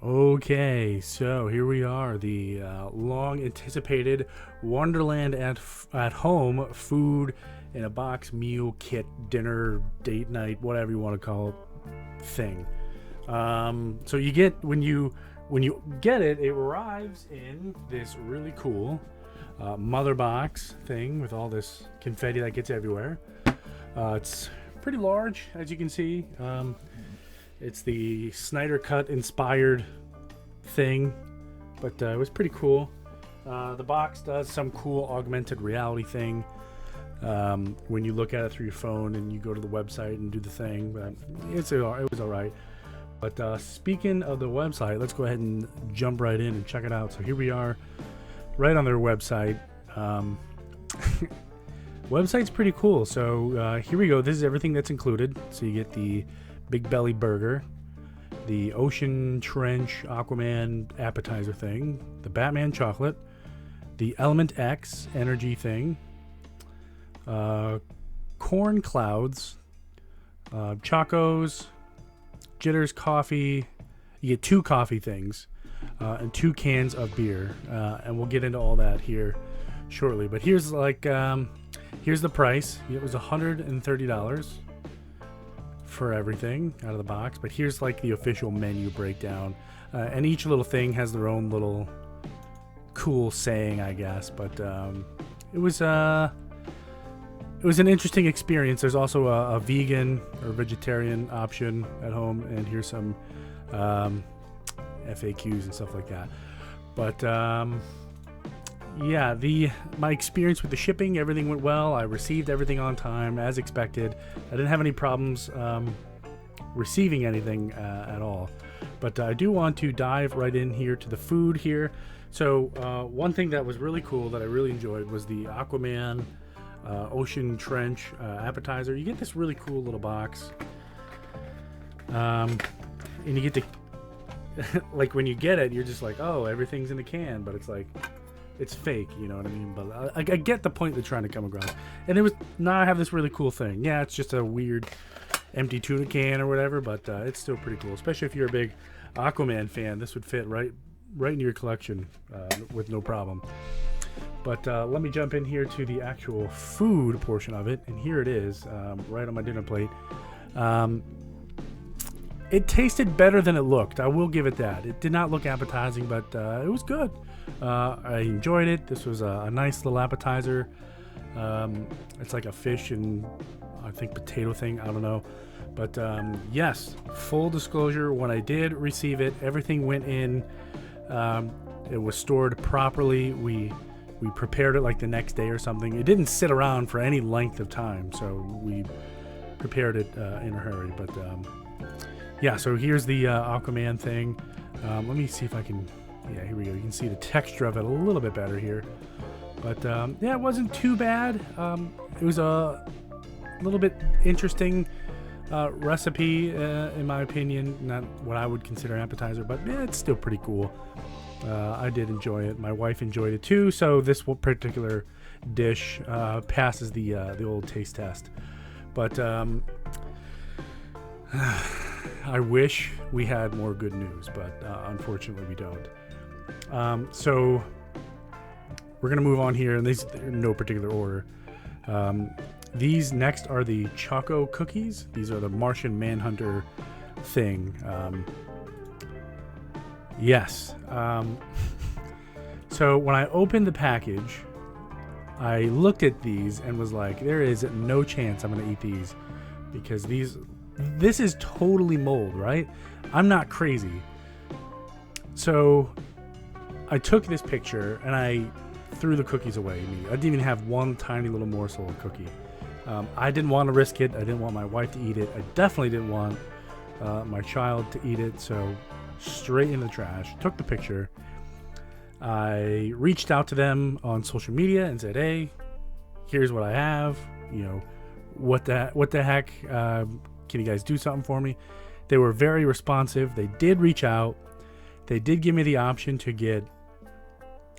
Okay, so here we are, the long anticipated Wonderland at home food in a box meal kit dinner date night, whatever you want to call it, thing. So you get when you get it, it arrives in this really cool mother box thing with all this confetti that gets everywhere. It's pretty large, as you can see. It's the Snyder Cut inspired thing, but it was pretty cool. The box does some cool augmented reality thing when you look at it through your phone and you go to the website and do the thing. But it was all right. But speaking of the website, let's go ahead and jump right in and check it out. So here we are, right on their website. Website's pretty cool. So here we go. This is everything that's included. So you get the Big Belly Burger, the Ocean Trench Aquaman appetizer thing, the Batman chocolate, the Element X energy thing, corn clouds, Chacos, Jitters coffee. You get 2 coffee things and 2 cans of beer, and we'll get into all that here shortly. But here's here's the price. It was $130 for everything out of the box, but here's like the official menu breakdown, and each little thing has their own little cool saying, I guess. But it was an interesting experience. There's also a vegan or vegetarian option at home, and here's some FAQs and stuff like that. But yeah, my experience with the shipping, everything went well. I received everything on time as expected. I didn't have any problems receiving anything at all. But I do want to dive right in here to the food here. So one thing that was really cool that I really enjoyed was the Aquaman Ocean Trench appetizer. You get this really cool little box, and you get to like when you get it, you're just like, oh, everything's in a can, but it's like, it's fake, you know what I mean? But I get the point they're trying to come across. And it was, now I have this really cool thing. Yeah, it's just a weird empty tuna can or whatever, but it's still pretty cool. Especially if you're a big Aquaman fan, this would fit right into your collection with no problem. But let me jump in here to the actual food portion of it. And here it is, right on my dinner plate. It tasted better than it looked. I will give it that. It did not look appetizing, but it was good. I enjoyed it. This was a nice little appetizer. It's like a fish and I think potato thing. I don't know. But yes, full disclosure, when I did receive it, everything went in. It was stored properly. We prepared it like the next day or something. It didn't sit around for any length of time, so we prepared it in a hurry. But yeah, so here's the Aquaman thing. Let me see if I can... Yeah, here we go. You can see the texture of it a little bit better here. But yeah, it wasn't too bad. It was a little bit interesting recipe, in my opinion. Not what I would consider an appetizer, but yeah, it's still pretty cool. I did enjoy it. My wife enjoyed it too. So this particular dish passes the old taste test. But I wish we had more good news, but unfortunately we don't. So we're going to move on here, and these are in no particular order. These next are the Choco cookies. These are the Martian Manhunter thing. Yes. So when I opened the package, I looked at these and was like, there is no chance I'm going to eat these, because this is totally mold, right? I'm not crazy. So I took this picture and I threw the cookies away. I didn't even have one tiny little morsel of cookie. I didn't want to risk it. I didn't want my wife to eat it. I definitely didn't want my child to eat it. So straight in the trash. Took the picture. I reached out to them on social media and said, hey, here's what I have. You know, what the heck? Can you guys do something for me? They were very responsive. They did reach out. They did give me the option to get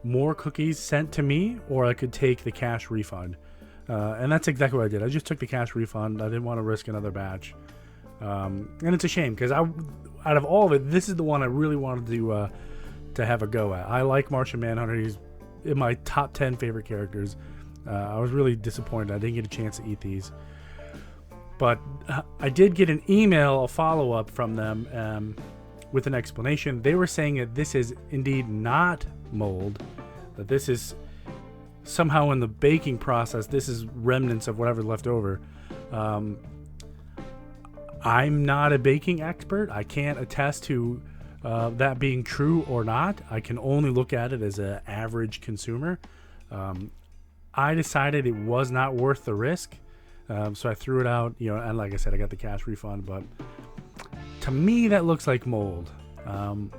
more cookies sent to me, or I could take the cash refund. And that's exactly what I did. I just took the cash refund. I didn't want to risk another batch. And it's a shame because out of all of it, this is the one I really wanted to have a go at. I like Martian Manhunter. He's in my top 10 favorite characters. I was really disappointed I didn't get a chance to eat these. But I did get an email, a follow-up from them with an explanation. They were saying that this is indeed not mold, that this is somehow in the baking process, this is remnants of whatever's left over. I'm not a baking expert. I can't attest to that being true or not. I can only look at it as an average consumer. I decided it was not worth the risk, so I threw it out. And like I said, I got the cash refund. But to me, that looks like mold. And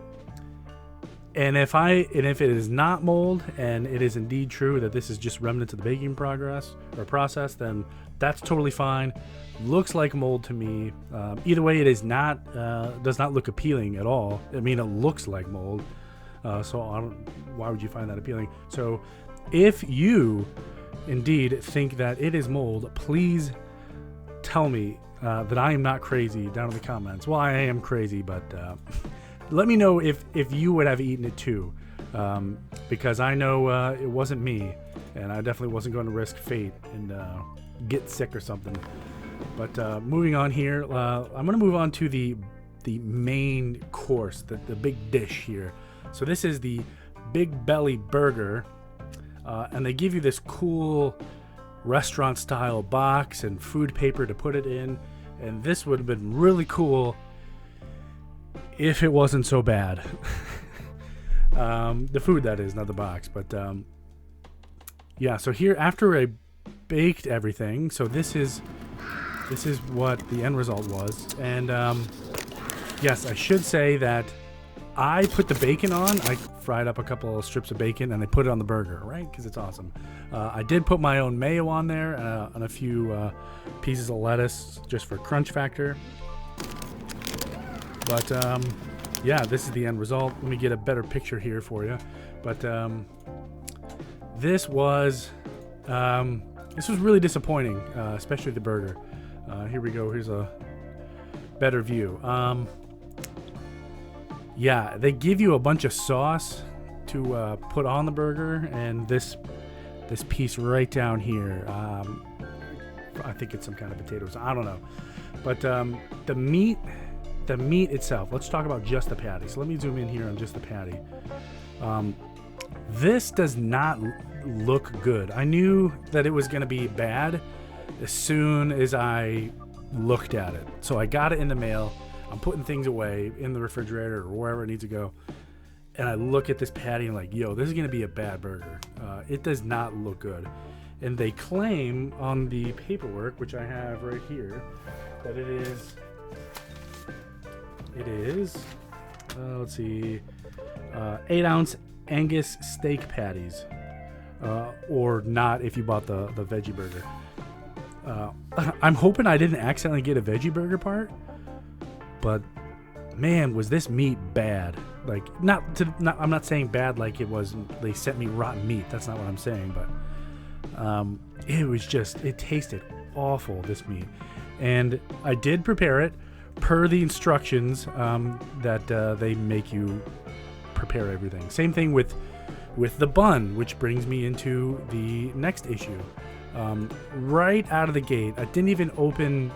if it is not mold, and it is indeed true that this is just remnants of the baking process, then that's totally fine. Looks like mold to me. Either way, it is not does not look appealing at all. I mean, it looks like mold. So why would you find that appealing? So if you indeed think that it is mold, please tell me that I am not crazy down in the comments. Well, I am crazy, but let me know if you would have eaten it too, because I know it wasn't me, and I definitely wasn't going to risk fate and get sick or something. But moving on here, I'm going to move on to the main course, the big dish here. So this is the Big Belly Burger, and they give you this cool restaurant-style box and food paper to put it in, and this would have been really cool if it wasn't so bad. The food, that is, not the box. But yeah, so here, after I baked everything, so this is what the end result was. And yes, I should say that I put the bacon on. I fried up a couple of strips of bacon and I put it on the burger, right? Because it's awesome. I did put my own mayo on there and a few pieces of lettuce just for crunch factor. But yeah, this is the end result. Let me get a better picture here for you. But this was really disappointing, especially the burger. Here we go. Here's a better view. Yeah, they give you a bunch of sauce to put on the burger, and this piece right down here, I think it's some kind of potatoes. I don't know, but the meat itself. Let's talk about just the patty. So let me zoom in here on just the patty. This does not look good. I knew that it was going to be bad as soon as I looked at it. So I got it in the mail. I'm putting things away in the refrigerator or wherever it needs to go. And I look at this patty and like, yo, this is going to be a bad burger. It does not look good. And they claim on the paperwork, which I have right here, that it is, let's see, 8-ounce Angus steak patties. Or not if you bought the veggie burger. I'm hoping I didn't accidentally get a veggie burger part. But man, was this meat bad. Like, I'm not saying bad like it was, they sent me rotten meat. That's not what I'm saying. But it tasted awful, this meat. And I did prepare it per the instructions that they make you prepare everything. Same thing with the bun, which brings me into the next issue. Right out of the gate, I didn't even open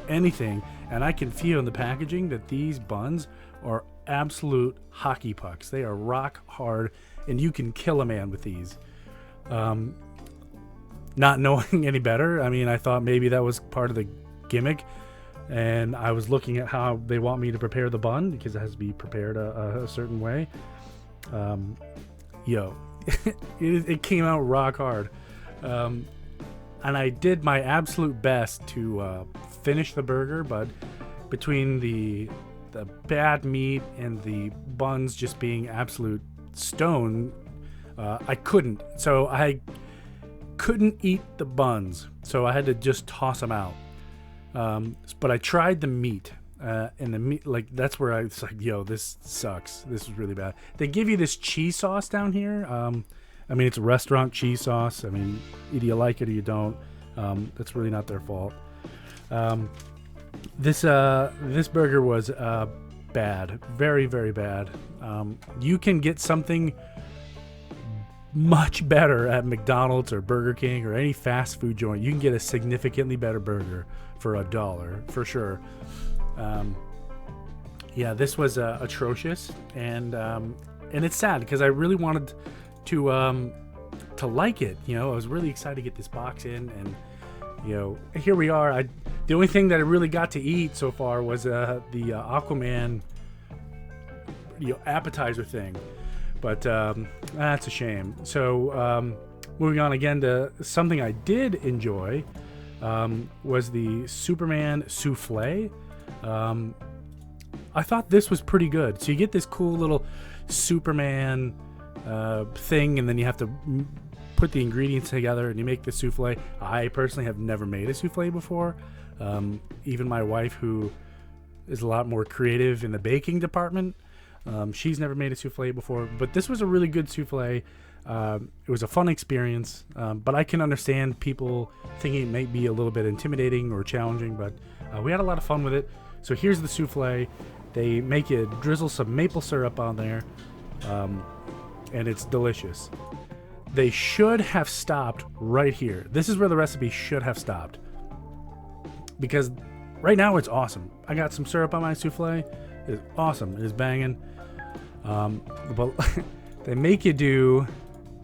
anything, and I can feel in the packaging that these buns are absolute hockey pucks. They are rock hard, and you can kill a man with these. Not knowing any better, I mean, I thought maybe that was part of the gimmick, and I was looking at how they want me to prepare the bun because it has to be prepared a certain way. It came out rock hard. And I did my absolute best to finish the burger, but between the bad meat and the buns just being absolute stone, I couldn't. So I couldn't eat the buns, so I had to just toss them out. But I tried the meat, and the meat, like, that's where I was like, yo, this sucks. This is really bad. They give you this cheese sauce down here. I mean, it's a restaurant cheese sauce. I mean, either you like it or you don't. That's really not their fault. This burger was bad, very very bad. You can get something much better at McDonald's or Burger King or any fast food joint. You can get a significantly better burger for $1 for sure. Yeah, this was atrocious, and it's sad because I really wanted to like it. You know, I was really excited to get this box in, and you know, here we are. The only thing that I really got to eat so far was the Aquaman, appetizer thing, but that's a shame. So moving on again to something I did enjoy was the Superman souffle. I thought this was pretty good. So you get this cool little Superman thing, and then you have to put the ingredients together and you make the souffle. I personally have never made a souffle before. Even my wife, who is a lot more creative in the baking department, she's never made a souffle before. But this was a really good souffle. It was a fun experience, but I can understand people thinking it might be a little bit intimidating or challenging, but we had a lot of fun with it. So here's the souffle. They make you drizzle some maple syrup on there, and it's delicious. They should have stopped right here. This is where the recipe should have stopped, because right now it's awesome. I got some syrup on my souffle. It's awesome. It is banging. But they make you do...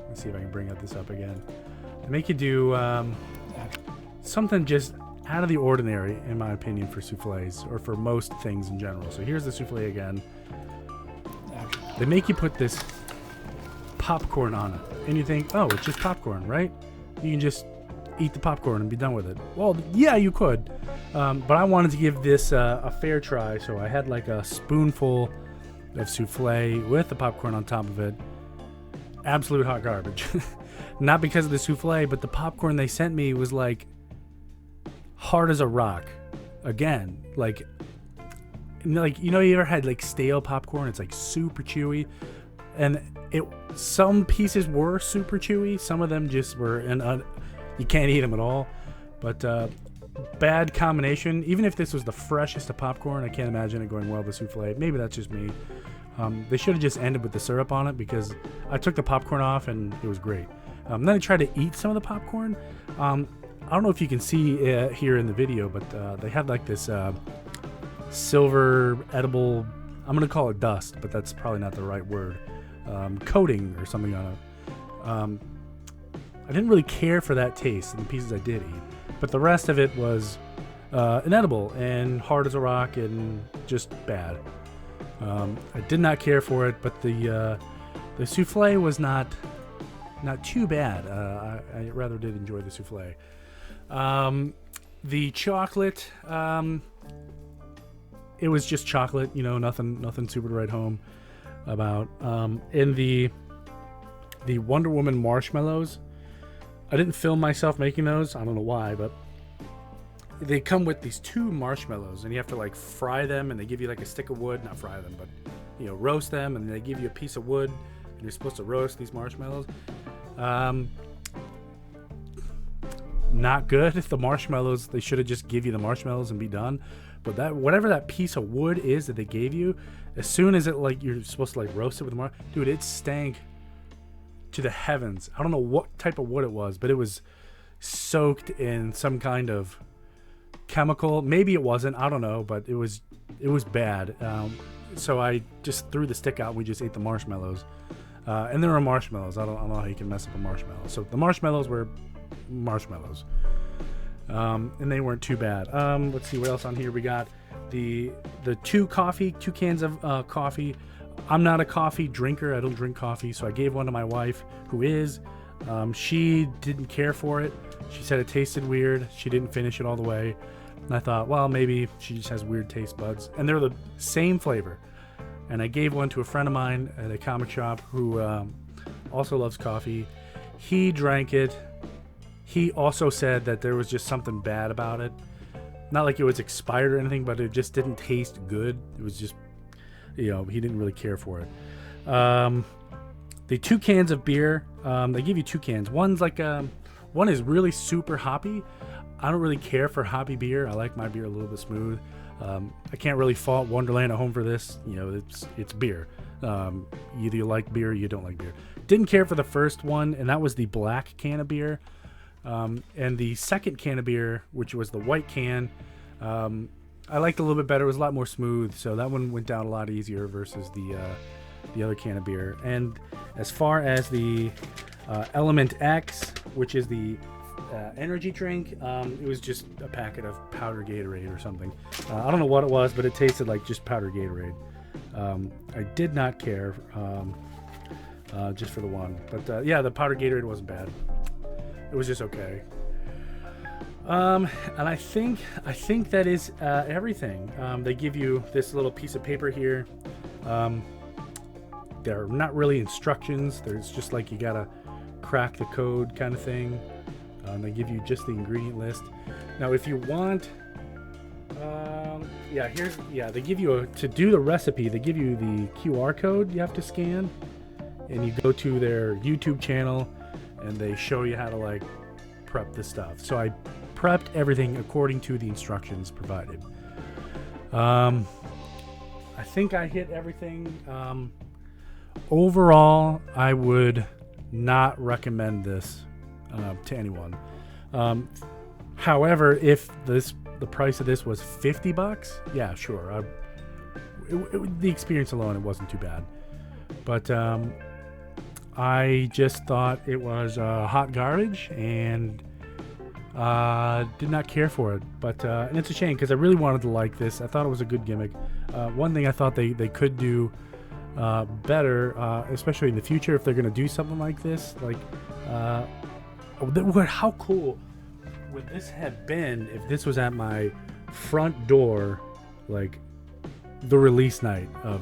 Let's see if I can bring this up again. They make you do something just out of the ordinary, in my opinion, for souffles, or for most things in general. So here's the souffle again. They make you put this popcorn on it, and you think, oh, it's just popcorn, right? You can just eat the popcorn and be done with it. Well, yeah, you could, but I wanted to give this a fair try, so I had like a spoonful of souffle with the popcorn on top of it. Absolute hot garbage. Not because of the souffle, but the popcorn they sent me was like hard as a rock. Again, like you ever had like stale popcorn? It's like super chewy, and some pieces were super chewy. Some of them just were, and you can't eat them at all. But bad combination. Even if this was the freshest of popcorn, I can't imagine it going well with the souffle. Maybe that's just me. They should have just ended with the syrup on it, because I took the popcorn off and it was great. Then I tried to eat some of the popcorn. I don't know if you can see here in the video, but they had like this silver edible, I'm going to call it dust, but that's probably not the right word, coating or something on it. I didn't really care for that taste in the pieces I did eat, but the rest of it was inedible and hard as a rock and just bad. I did not care for it, but the souffle was not too bad. I rather did enjoy the souffle. The chocolate, it was just chocolate, nothing super to write home about. In the Wonder Woman marshmallows, I didn't film myself making those. I don't know why, but they come with these 2 marshmallows, and you have to like fry them, and they give you like a stick of wood, not fry them, but roast them, and they give you a piece of wood, and you're supposed to roast these marshmallows. Not good. The marshmallows, they should have just give you the marshmallows and be done. But whatever that piece of wood is that they gave you, as soon as it like you're supposed to like roast it with the dude, it stank to the heavens. I don't know what type of wood it was, but it was soaked in some kind of chemical. Maybe it wasn't, I don't know, but it was bad. So I just threw the stick out and we just ate the marshmallows. And there were marshmallows. I don't know how you can mess up a marshmallow. So the marshmallows were marshmallows, and they weren't too bad. Let's see what else on here we got. The 2 cans of coffee. I'm not a coffee drinker. I don't drink coffee, so I gave one to my wife, who is. She didn't care for it. She said it tasted weird. She didn't finish it all the way. And I thought, well, maybe she just has weird taste buds. And they're the same flavor. And I gave one to a friend of mine at a comic shop who also loves coffee. He drank it. He also said that there was just something bad about it. Not like it was expired or anything, but it just didn't taste good. It was just, he didn't really care for it. The 2 cans of beer, they give you 2 cans. One's like, one is really super hoppy. I don't really care for hoppy beer. I like my beer a little bit smooth. I can't really fault Wonderland at home for this. You know, it's beer. Either you like beer or you don't like beer. Didn't care for the first one, and that was the black can of beer. And the second can of beer, which was the white can, I liked a little bit better. It was a lot more smooth, so that one went down a lot easier versus the other can of beer. And as far as the Element X, which is the energy drink, it was just a packet of powder Gatorade or something. I don't know what it was, but it tasted like just powder Gatorade. I did not care, just for the one. But yeah, the powder Gatorade wasn't bad. It was just okay. And I think that is everything. They give you this little piece of paper here. They're not really instructions. There's just like you gotta crack the code kind of thing. They give you just the ingredient list. Now, if you want, they give you to do the recipe. They give you the QR code you have to scan, and you go to their YouTube channel, and they show you how to like prep the stuff. So I prepped everything according to the instructions provided. I think I hit everything. Overall, I would not recommend this to anyone. However, if the price of this was $50, yeah, sure. The experience alone, it wasn't too bad. But I just thought it was hot garbage and did not care for it. But and it's a shame because I really wanted to like this. I thought it was a good gimmick. One thing I thought they could do better, especially in the future, if they're going to do something like this, like how cool would this have been if this was at my front door, like the release night of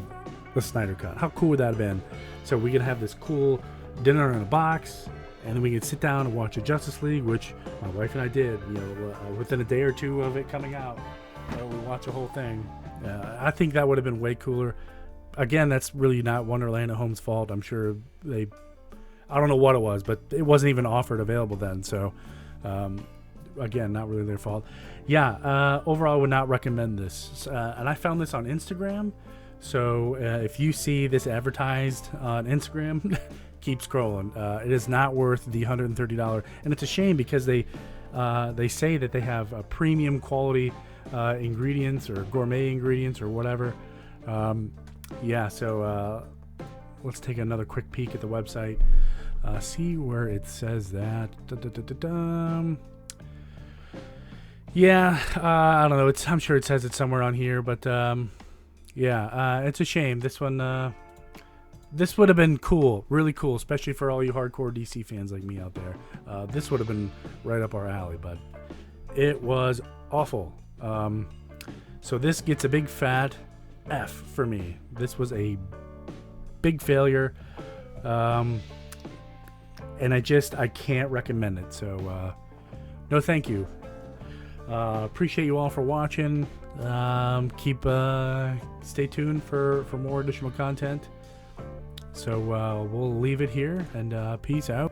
the Snyder Cut? How cool would that have been? So we could have this cool dinner in a box, and then we could sit down and watch a Justice League, which my wife and I did. You know, within a day or two of it coming out, we watch the whole thing. I think that would have been way cooler. Again, that's really not Wonderland at Home's fault. I'm sure I don't know what it was, but it wasn't even available then. So, again, not really their fault. Yeah, overall, I would not recommend this. And I found this on Instagram. So if you see this advertised on Instagram, keep scrolling. It is not worth the $130. And it's a shame because they say that they have premium quality ingredients or gourmet ingredients or whatever. Yeah, so let's take another quick peek at the website. See where it says that. Yeah, I don't know. I'm sure it says it somewhere on here, but yeah, it's a shame. This one, this would have been cool, really cool, especially for all you hardcore DC fans like me out there. This would have been right up our alley, but it was awful. So this gets a big fat F for me. This was a big failure. And I can't recommend it. So, no, thank you. Appreciate you all for watching. Stay tuned for more additional content. So, we'll leave it here and peace out.